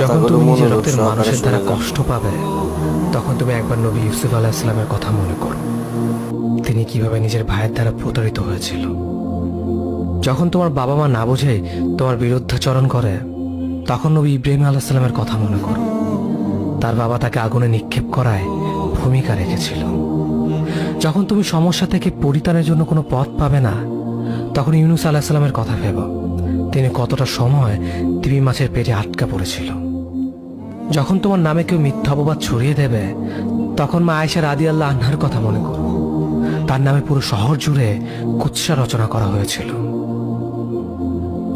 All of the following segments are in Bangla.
যখন কথাগুলো তুমি নিজের মনোযোগ রক্তের সহকারে মানুষের দ্বারা শুনে যাও। কষ্ট পাবে, তখন তুমি একবার নবী ইউসুফ আলাইহিসসালামের কথা মনে করো। তিনি কিভাবে নিজের ভাইয়ের দ্বারা প্রতারিত হয়েছিল। যখন তোমার বাবা মা না বুঝে তোমার বিরুদ্ধাচরণ করে, তখন নবী ইব্রাহিম আলাইহিসসালামের কথা মনে করো। তার বাবা তাকে আগুনে নিক্ষেপ করায় ভূমিকা রেখেছিল। যখন তুমি সমস্যা থেকে পরিত্রাণের জন্য কোনো পথ পাবে না, তখন ইউনুস আলাইহিসসালামের কথা ভেবো। তিনি কতটা সময় তিমি মাছের পেটে আটকা পড়েছিল। যখন তোমার নামে কেউ মিথ্যা অপবাদ ছড়িয়ে দেবে, তখন মা আয়েশা রাদিয়াল্লাহু আনহার কথা মনে করো। তার নামে পুরো শহর জুড়ে কুৎসা রচনা করা হয়েছিল।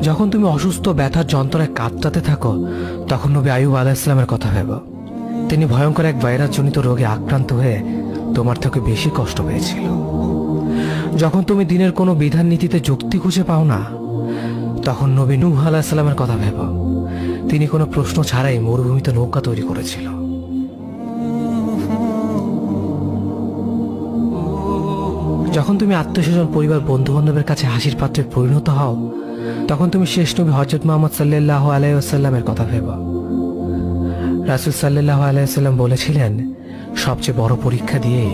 যখন তুমি অসুস্থ ব্যথার যন্ত্রণায় কাতরাতে থাকো, তখন নবী আইয়ুব আলাইহিসসালামের কথা ভেবো। তিনি ভয়ঙ্কর এক ভাইরাসজনিত রোগে আক্রান্ত হয়ে তোমার থেকে বেশি কষ্ট পেয়েছিল। যখন তুমি দিনের কোনো বিধান নীতিতে যুক্তি খুঁজে পাও না, তখন নবী নূহ আলাইহিসসালামের কথা ভেবো। তিনি কোনো প্রশ্ন ছাড়াই মরুভূমিতে নৌকা তৈরি করেছিল। যখন তুমি আত্মীয়স্বজন, পরিবার, বন্ধু বান্ধবের কাছে হাসির পাত্রে পরিণত হও, তখন তুমি শেষ নবী হযরত মুহাম্মদ সাল্লাল্লাহু আলাইহি ওয়াসাল্লামের কথা ভেবো। রাসূল সাল্লাল্লাহু আলাইহি ওয়াসাল্লাম বলেছিলেন, সবচেয়ে বড় পরীক্ষা দিয়ে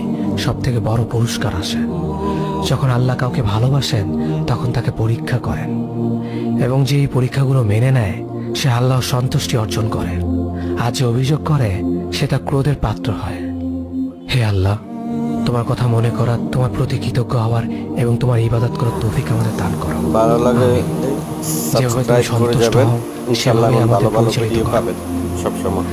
সব থেকে বড় পুরস্কার আসে। যখন আল্লাহ কাউকে ভালোবাসেন, তখন তাকে পরীক্ষা করেন, এবং যে এই পরীক্ষাগুলো মেনে নেয়, সে আল্লাহর সন্তুষ্টি অর্জন করে। আর যে অভিযোগ করে, সে তার ক্রোধের পাত্র হয়। হে আল্লাহ, তোমার কথা মনে করার, তোমার প্রতি কৃতজ্ঞ হওয়ার এবং তোমার ইবাদত করার তৌফিক আমাদের দান করো। ভালো লাগে যেভাবে তুমি সাবস্ক্রাইব করে সন্তুষ্ট যাবেন, হও, ইনশাআল্লাহ সেভাবেই ভালো আমাদের ভালো পরিচালিত ভিডিও করো। পাবেন সবসময়।